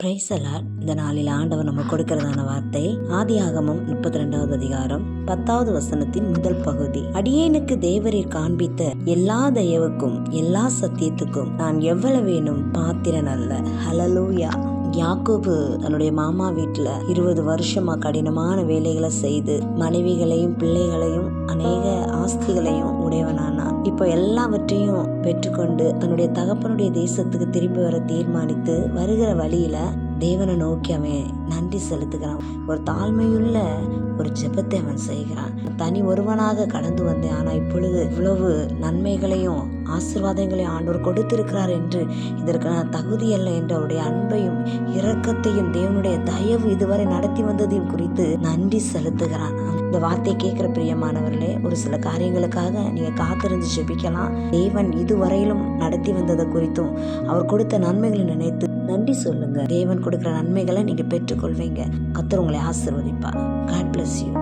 Price allot. இந்த நாளில் ஆண்டவர் நம்ம கொடுக்கிறதான வார்த்தை ஆதியாகமம் 32வது அதிகாரம் 10வது வசனத்தின் முதல் பகுதி. அடியேனுக்கு தேவரீர் காண்பித்த எல்லா தயவுக்கும் எல்லா சத்தியத்துக்கும் நான் எவ்வளவேனும் பாத்திரன் அல்ல. ஹல்லேலூயா. யாக்கோபு தன்னுடைய மாமா வீட்டுல 20 வருஷமா கடினமான வேலைகளை செய்து மனைவிகளையும் பிள்ளைகளையும் அநேக ஆஸ்திகளையும் உடையவனானா. இப்போ எல்லாவற்றையும் பெற்றுக்கொண்டு தன்னுடைய தகப்பனுடைய தேசத்துக்கு திரும்பி வர தீர்மானித்து வருகிற வழியில தேவனை நோக்கி அவன் நன்றி செலுத்துகிறான். ஒரு தாழ்மையுள்ள ஒரு ஜெபத்தை அவன் செய்கிறான். தனி ஒருவனாக கடந்து வந்தேன், ஆனா இப்பொழுது இவ்வளவு நன்மைகளையும் ஆசீர்வாதங்களையும் ஆண்டவர் கொடுத்திருக்கிறார் என்று இதற்கு நான் தகுதியல்ல என்று அவருடைய அன்பையும் இரக்கத்தையும் தேவனுடைய தயவு இதுவரை நடத்தி வந்ததையும் குறித்து நன்றி செலுத்துகிறான். இந்த வார்த்தையை கேட்கிற பிரியமானவர்களே, ஒரு சில காரியங்களுக்காக நீங்க காத்திருந்து ஜெபிக்கலாம். தேவன் இதுவரையிலும் நடத்தி வந்ததை குறித்தும் அவர் கொடுத்த நன்மைகளை நினைத்து நன்றி சொல்லுங்க. தேவன் கொடுக்கிற நன்மைகளை நீங்க பெற்றுக்கொள்வீங்க. கர்த்தர் உங்களை ஆசீர்வதிப்பார். God bless you.